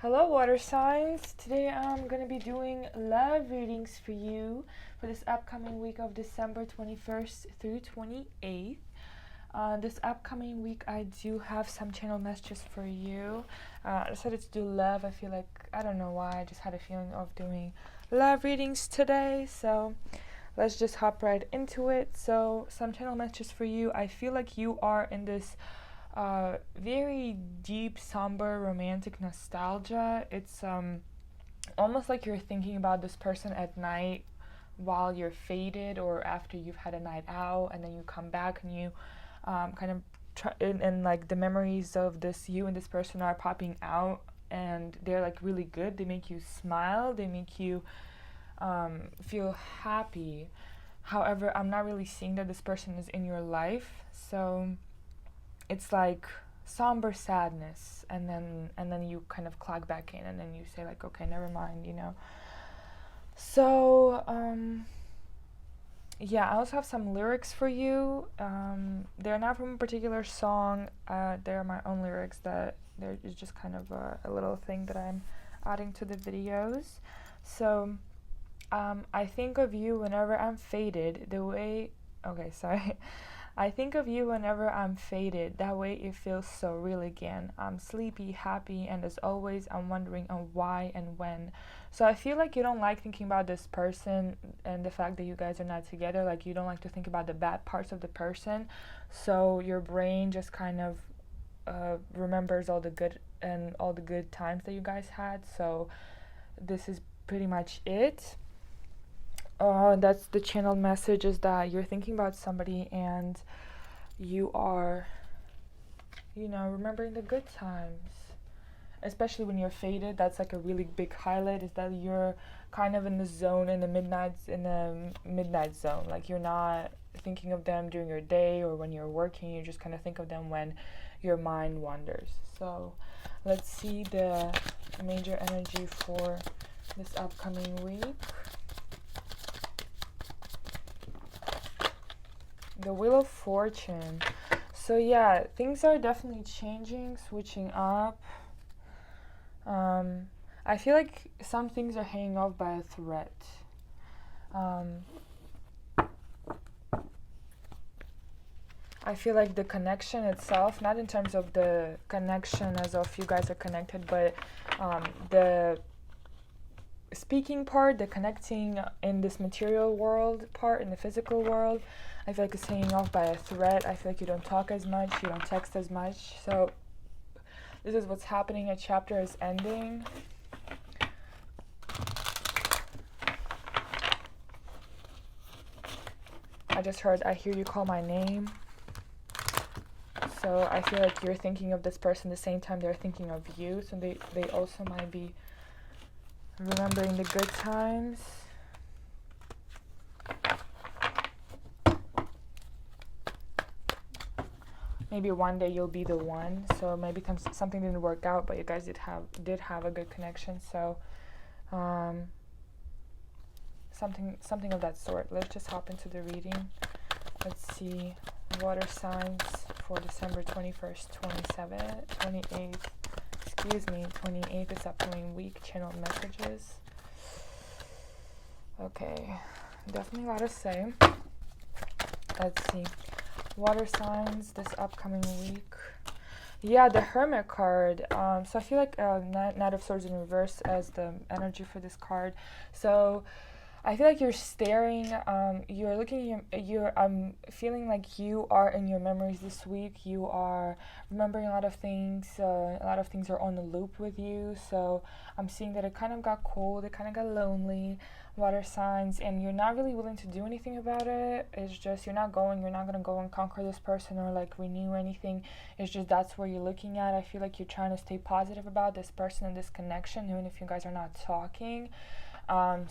Hello, water signs. Today I'm going to be doing love readings for you for this upcoming week of December 21st through 28th. This upcoming week, I do have some channel messages for you. I decided to do love. I feel like, I don't know why, I just had a feeling of doing love readings today. So let's just hop right into it. So, some channel messages for you. I feel like you are in this very deep, somber, romantic nostalgia. It's almost like you're thinking about this person at night while you're faded or after you've had a night out, and then you come back and you kind of and like the memories of this you and this person are popping out, and they're like really good. They make you smile, they make you feel happy. However, I'm not really seeing that this person is in your life, so it's like somber sadness, and then you kind of clock back in, and then you say like, okay, never mind. So yeah, I also have some lyrics for you. They're not from a particular song. They're my own lyrics that they're just kind of a little thing that I'm adding to the videos. So I think of you whenever I'm faded the way okay, sorry. I think of you whenever I'm faded, that way it feels so real again. I'm sleepy, happy, and as always, I'm wondering on why and when. So I feel like you don't like thinking about this person and the fact that you guys are not together. Like, you don't like to think about the bad parts of the person. So your brain just kind of remembers all the good times that you guys had. So this is pretty much it. That's the channel message, is that you're thinking about somebody and you are, remembering the good times. Especially when you're faded, that's like a really big highlight, is that you're kind of in the zone, in the midnight zone. Like, you're not thinking of them during your day or when you're working, you just kind of think of them when your mind wanders. So let's see the major energy for this upcoming week. The Wheel of Fortune. So yeah, things are definitely changing, switching up. I feel like some things are hanging off by a thread. I feel like the connection itself, not in terms of the connection as of you guys are connected, but the speaking part, the connecting in this material world part, in the physical world, I feel like it's hanging off by a thread. I feel like you don't talk as much, you don't text as much. So this is what's happening. A chapter is ending. I just heard, I hear you call my name. So I feel like you're thinking of this person the same time they're thinking of you. So they also might be remembering the good times. Maybe one day you'll be the one. So maybe something didn't work out, but you guys did have a good connection. So something of that sort. Let's just hop into the reading. Let's see water signs for December 21st, 28th. Excuse me, 28th, this upcoming week. Channel messages. Okay, definitely a lot to say. Let's see. Water signs this upcoming week. Yeah, the Hermit card. So I feel like Knight of Swords in reverse as the energy for this card. So I feel like you're staring, you're looking, I'm feeling like you are in your memories this week. You are remembering a lot of things. A lot of things are on the loop with you. So I'm seeing that it kind of got cold, it kind of got lonely, water signs, and you're not really willing to do anything about it. It's just, you're not going to go and conquer this person or like renew anything. It's just, that's where you're looking at. I feel like you're trying to stay positive about this person and this connection, even if you guys are not talking. I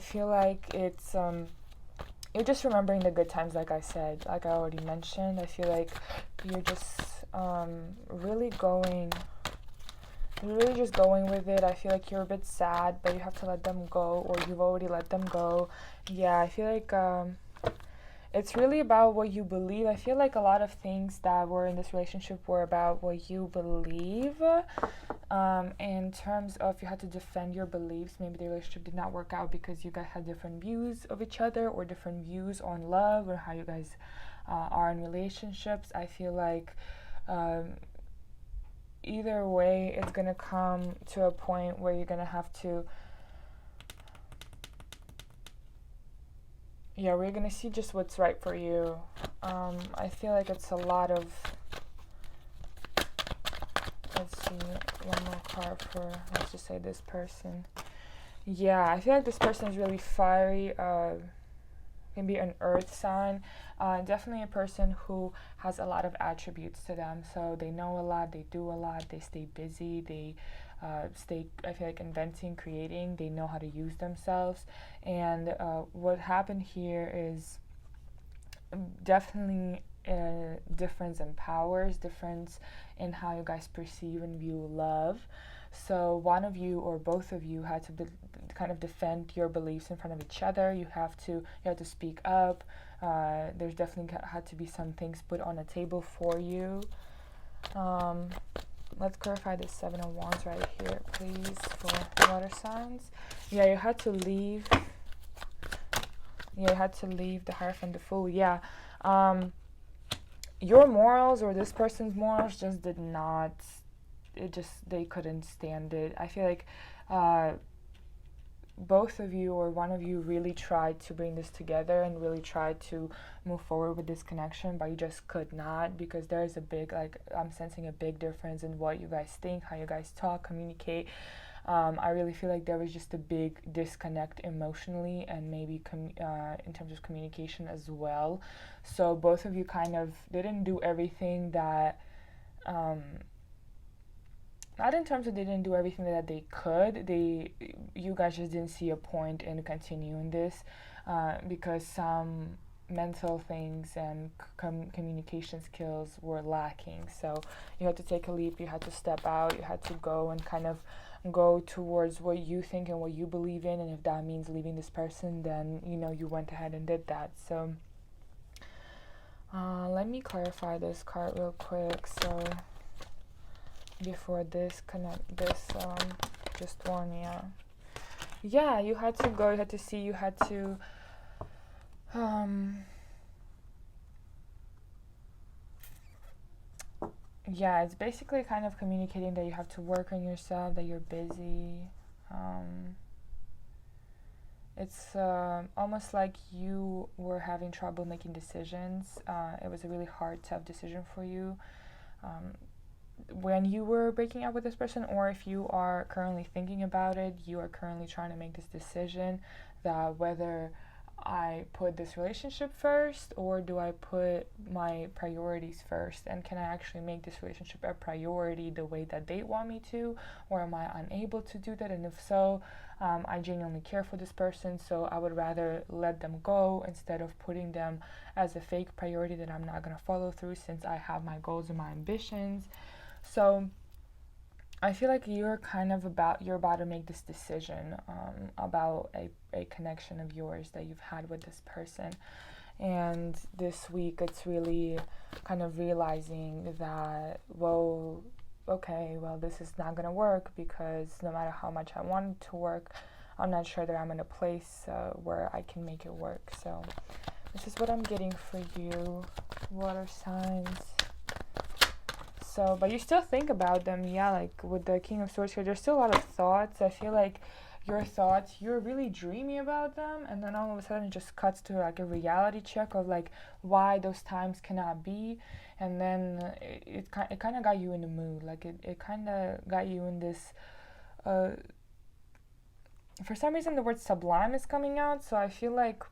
feel like it's you're just remembering the good times, like I said, like I already mentioned. I feel like you're just really just going with it. I feel like you're a bit sad, but you have to let them go, or you've already let them go. Yeah, I feel like it's really about what you believe. I feel like a lot of things that were in this relationship were about what you believe. In terms of you had to defend your beliefs, maybe the relationship did not work out because you guys had different views of each other or different views on love or how you guys are in relationships. I feel like either way, it's going to come to a point where you're going to have to, we're going to see just what's right for you. I feel like it's a lot of, let's see, one more card for, let's just say this person. Yeah, I feel like this person is really fiery, can be an earth sign, definitely a person who has a lot of attributes to them. So they know a lot, they do a lot, they stay busy, they stay, I feel like, inventing, creating, they know how to use themselves. And what happened here is definitely a difference in powers, difference in how you guys perceive and view love. So one of you or both of you had to kind of defend your beliefs in front of each other. You had to speak up. There's definitely had to be some things put on a table for you. Let's clarify this 7 of Wands right here, please, for water signs. Yeah, you had to leave. Yeah, you had to leave the Hierophant, the Fool. Yeah. Your morals or this person's morals just did not, they couldn't stand it. I feel like both of you or one of you really tried to bring this together and really tried to move forward with this connection, but you just could not, because there's a big, I'm sensing a big difference in what you guys think, how you guys talk, communicate. I really feel like there was just a big disconnect emotionally and maybe in terms of communication as well. So both of you kind of didn't do everything that, not in terms of they didn't do everything that they could, you guys just didn't see a point in continuing this because some mental things and communication skills were lacking. So you had to take a leap, you had to step out, you had to go and kind of go towards what you think and what you believe in, and if that means leaving this person, then you went ahead and did that. So let me clarify this card real quick. So before this just one, you had to go, you had to see, you had to it's basically kind of communicating that you have to work on yourself, that you're busy. It's almost like you were having trouble making decisions. It was a really hard, tough decision for you when you were breaking up with this person, or if you are currently thinking about it, you are currently trying to make this decision that whether I put this relationship first or do I put my priorities first, and can I actually make this relationship a priority the way that they want me to, or am I unable to do that? And if so, I genuinely care for this person, so I would rather let them go instead of putting them as a fake priority that I'm not going to follow through, since I have my goals and my ambitions. So I feel like you're about to make this decision about a connection of yours that you've had with this person. And this week it's really kind of realizing that, this is not going to work, because no matter how much I want it to work, I'm not sure that I'm in a place where I can make it work. So this is what I'm getting for you, water signs. So, but you still think about them, like with the King of Swords here, there's still a lot of thoughts. I feel like your thoughts, you're really dreamy about them, and then all of a sudden it just cuts to like a reality check of like why those times cannot be, and then it kind of got you in the mood, like it kind of got you in this, for some reason the word sublime is coming out, so I feel like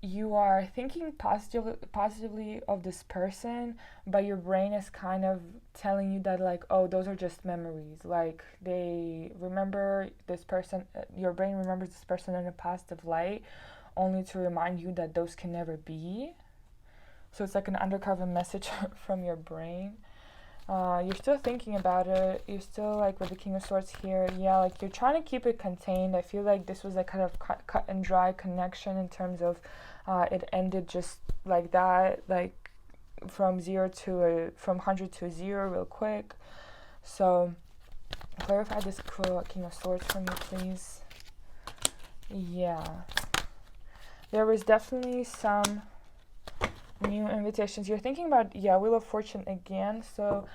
you are thinking positively of this person, but your brain is kind of telling you that like, oh, those are just memories. Like they remember this person, your brain remembers this person in a positive light, only to remind you that those can never be. So it's like an undercover message from your brain. You're still thinking about it. You're still like with the King of Swords here. Yeah, like you're trying to keep it contained. I feel like this was like kind of cut and dry connection in terms of it ended just like that, like from 100 to 0 real quick. So clarify this King of Swords for me, please. Yeah. There was definitely some new invitations. You're thinking about, Wheel of Fortune again. So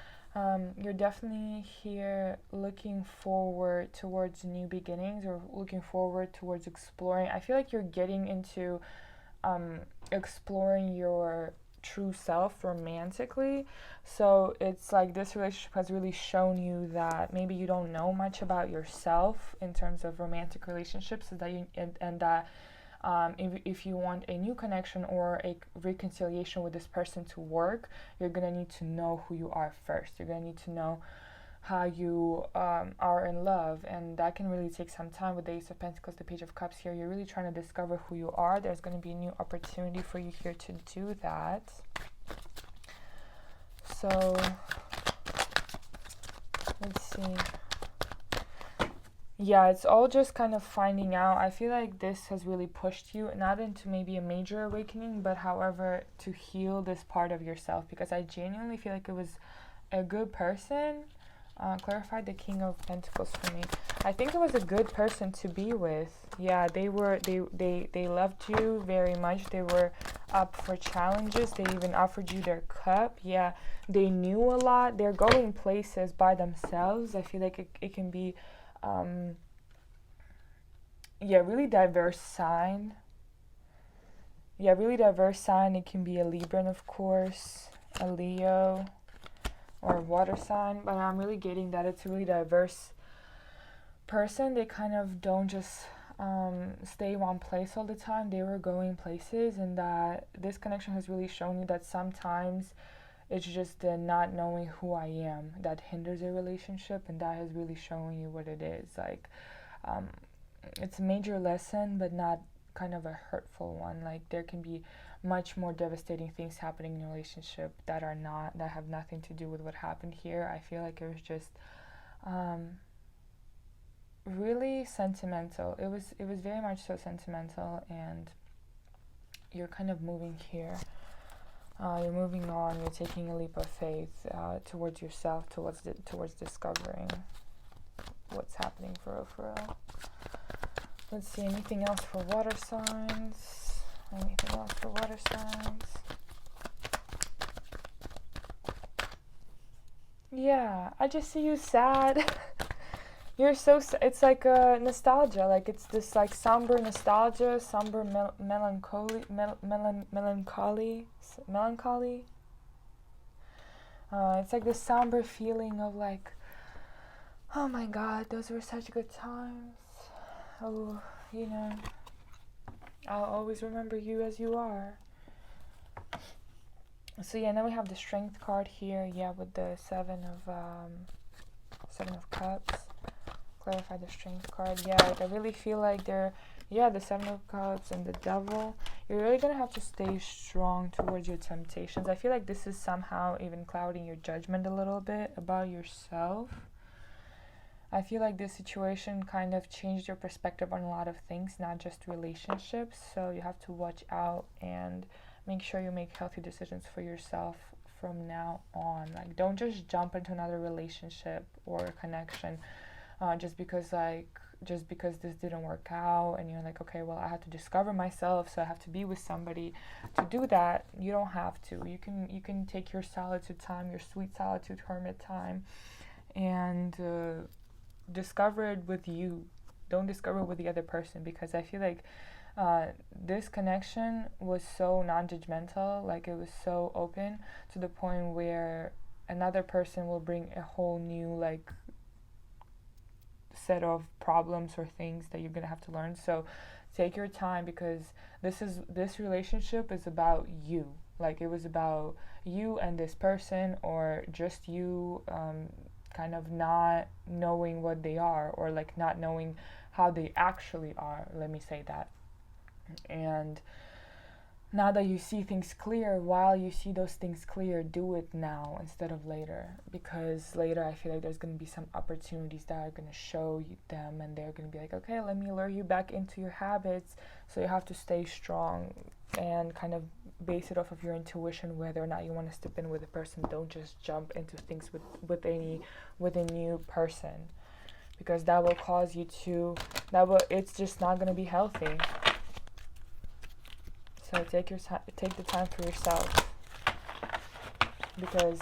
you're definitely here looking forward towards new beginnings or looking forward towards exploring. I feel like you're getting into exploring your true self romantically. So it's like this relationship has really shown you that maybe you don't know much about yourself in terms of romantic relationships, so that and that if you want a new connection or a reconciliation with this person to work, you're going to need to know who you are first. You're going to need to know how you are in love, and that can really take some time. With the Ace of Pentacles, the Page of Cups here, you're really trying to discover who you are. There's going to be a new opportunity for you here to do that. So let's see. Yeah, it's all just kind of finding out. I feel like this has really pushed you, not into maybe a major awakening, but however, to heal this part of yourself, because I genuinely feel like it was a good person. Clarify the King of Pentacles for me. I think it was a good person to be with. Yeah, they loved you very much. They were up for challenges. They even offered you their cup. Yeah, they knew a lot. They're going places by themselves. I feel like it can be really diverse sign. Yeah, really diverse sign. It can be a Libran, of course, a Leo, or a water sign, but I'm really getting that it's a really diverse person. They kind of don't just stay one place all the time. They were going places, and that this connection has really shown you that sometimes it's just the not knowing who I am that hinders a relationship, and that has really shown you what it is. Like, it's a major lesson, but not kind of a hurtful one. Like, there can be much more devastating things happening in a relationship that have nothing to do with what happened here. I feel like it was just really sentimental. It was very much so sentimental, and you're kind of moving here. You're moving on. You're taking a leap of faith towards yourself, towards discovering what's happening for real. Let's see, anything else for water signs? Anything else for water signs? Yeah, I just see you sad. You're so it's like a nostalgia, like it's this like somber nostalgia, somber melancholy. It's like this somber feeling of like, oh my God, those were such good times. Oh, I'll always remember you as you are. So yeah, and then we have the Strength card here. Yeah, with the Seven of Cups. Clarify the Strength card. Yeah, like I really feel like the Seven of Cups and the Devil. You're really gonna have to stay strong towards your temptations. I feel like this is somehow even clouding your judgment a little bit about yourself. I feel like this situation kind of changed your perspective on a lot of things, not just relationships. So you have to watch out and make sure you make healthy decisions for yourself from now on. Like, don't just jump into another relationship or connection just because this didn't work out, and you're like, okay, well, I have to discover myself, so I have to be with somebody to do that. You don't have to. You can take your solitude time, your sweet solitude hermit time, and discover it with you. Don't discover it with the other person, because I feel like this connection was so non-judgmental. Like, it was so open to the point where another person will bring a whole new like set of problems or things that you're gonna have to learn. So take your time, because this relationship is about you. Like, it was about you and this person, or just you kind of not knowing what they are, or like not knowing how they actually are, let me say that. And now that you see things clear, while you see those things clear, do it now instead of later. Because later I feel like there's going to be some opportunities that are going to show you them, and they're going to be like, okay, let me lure you back into your habits. So you have to stay strong and kind of base it off of your intuition, whether or not you want to step in with a person. Don't just jump into things with a new person, because that will cause you to, it's just not going to be healthy. So take the time for yourself, because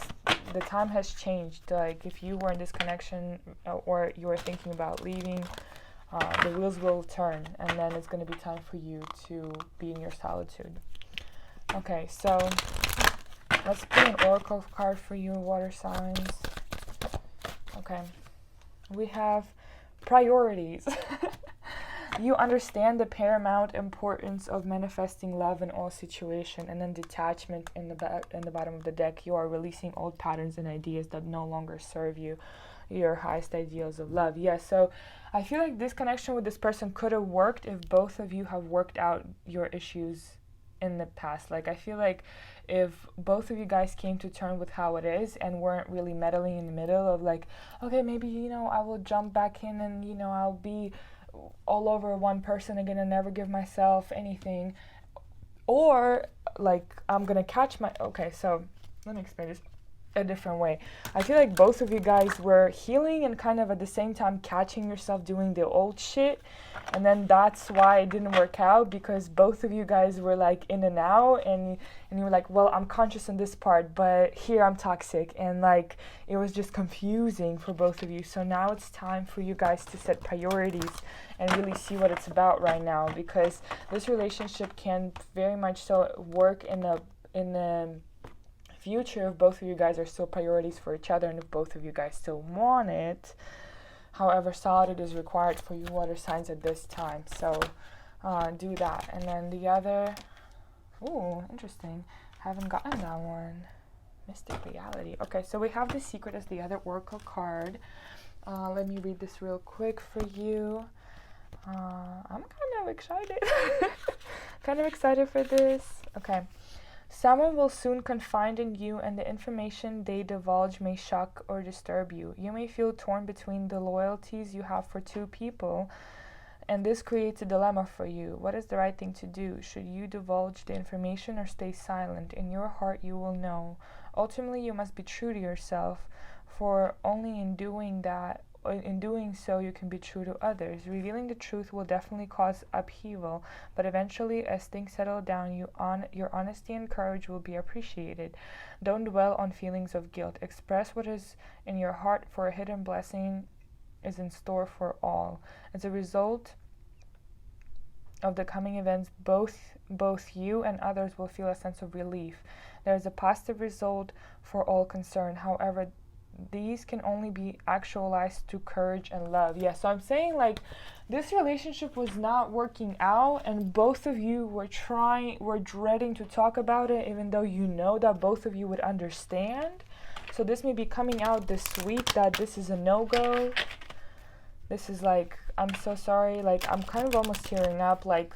the time has changed. Like, if you were in this connection or you were thinking about leaving, the wheels will turn, and then it's going to be time for you to be in your solitude. Okay, so let's put an oracle card for you, water signs. Okay, we have priorities. You understand the paramount importance of manifesting love in all situations, and then detachment in the bottom of the deck. You are releasing old patterns and ideas that no longer serve you, your highest ideals of love. Yes, so I feel like this connection with this person could have worked if both of you have worked out your issues in the past. Like, I feel like if both of you guys came to terms with how it is and weren't really meddling in the middle of like, okay, maybe, I will jump back in and, I'll be all over one person again and never give myself anything, or like I'm gonna catch my okay, so let me explain this a different way. I feel like both of you guys were healing and kind of at the same time catching yourself doing the old shit, and then that's why it didn't work out, because both of you guys were like in and out, and you were like, well, I'm conscious in this part, but here I'm toxic, and like it was just confusing for both of you. So now it's time for you guys to set priorities and really see what it's about right now, because this relationship can very much so work in the future if both of you guys are still priorities for each other and if both of you guys still want it. However, solitude is required for you water signs at this time, so do that. And then the other, interesting, haven't gotten that one. Mystic reality. Okay, so we have the secret as the other oracle card. Let me read this real quick for you. I'm kind of excited. Kind of excited for this. Okay. Someone will soon confide in you, and the information they divulge may shock or disturb you. You may feel torn between the loyalties you have for two people, and this creates a dilemma for you. What is the right thing to do? Should you divulge the information or stay silent? In your heart, you will know. Ultimately, you must be true to yourself, for only in doing so you can be true to others. Revealing the truth will definitely cause upheaval, but eventually, as things settle down, your honesty and courage will be appreciated. Don't dwell on feelings of guilt. Express what is in your heart, for a hidden blessing is in store for all. As a result of the coming events, both you and others will feel a sense of relief. There is a positive result for all concerned. However, these can only be actualized through courage and love. Yeah, so I'm saying like this relationship was not working out, and both of you were dreading to talk about it, even though you know that both of you would understand. So this may be coming out this week that this is a no-go. This is like, I'm so sorry, like I'm kind of almost tearing up, like,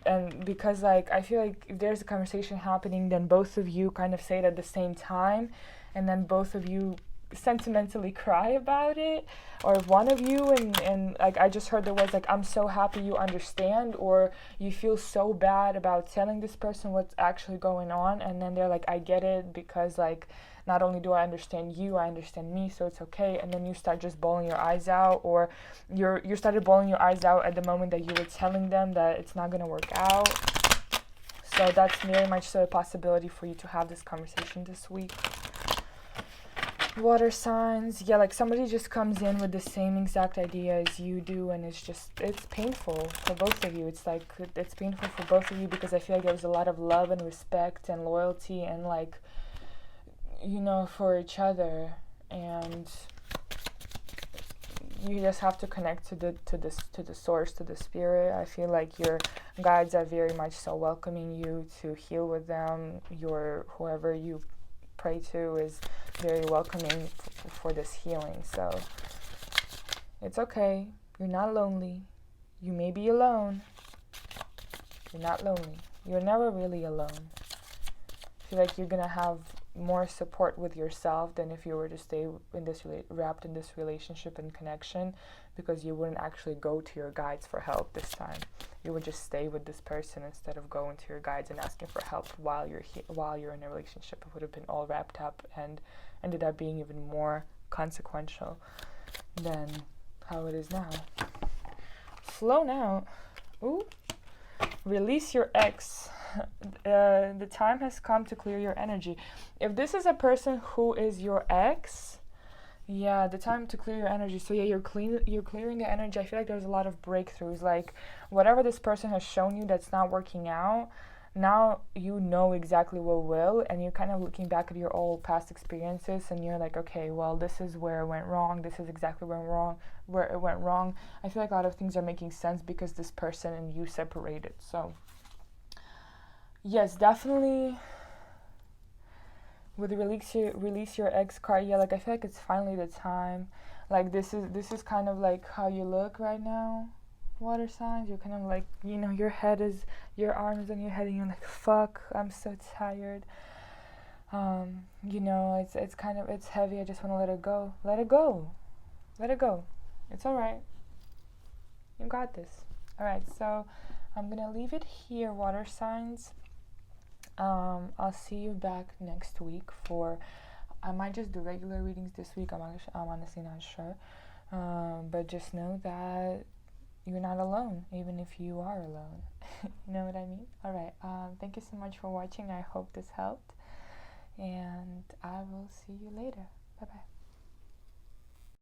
and because like I feel like if there's a conversation happening, then both of you kind of say it at the same time, and then both of you sentimentally cry about it, or one of you, and like I just heard the words like, I'm so happy you understand, or you feel so bad about telling this person what's actually going on, and then they're like, I get it, because like not only do I understand you, I understand me, so it's okay. And then you start just bawling your eyes out, or you started bawling your eyes out at the moment that you were telling them that it's not going to work out. So that's very much so a possibility for you to have this conversation this week. Water signs, yeah, like somebody just comes in with the same exact idea as you do, and it's painful for both of you. It's painful for both of you, because I feel like there's a lot of love and respect and loyalty and like, for each other, and you just have to connect to the source, to the spirit. I feel like your guides are very much so welcoming you to heal with them. Whoever you pray to is very welcoming for this healing. So it's okay. You're not lonely. You may be alone. You're not lonely. You're never really alone. I feel like you're gonna have more support with yourself than if you were to stay in this wrapped in this relationship and connection, because you wouldn't actually go to your guides for help this time. You would just stay with this person instead of going to your guides and asking for help while you're in a relationship. It would have been all wrapped up and ended up being even more consequential than how it is now. Flown out. Ooh. Release your ex. The time has come to clear your energy. If this is a person who is your ex, yeah, the time to clear your energy. So yeah, you're clearing the energy. I feel like there's a lot of breakthroughs. Like whatever this person has shown you that's not working out, now you know exactly what will, and you're kind of looking back at your old past experiences, and you're like, okay, well, this is where it went wrong. This is exactly where it went wrong. I feel like a lot of things are making sense because this person and you separated. So yes, definitely with release your ex card. Yeah, like I feel like it's finally the time. Like this is kind of like how you look right now, water signs. You're kind of like, your head is, your arms on your head, and you're like, fuck, I'm so tired. It's kind of, it's heavy. I just want to let it go. Let it go. It's all right. You got this. All right, so I'm gonna leave it here, water signs. I'll see you back next week for, I might just do regular readings this week. I'm honestly not sure. But just know that you're not alone, even if you are alone. You know what I mean? All right. Thank you so much for watching. I hope this helped. And I will see you later. Bye-bye.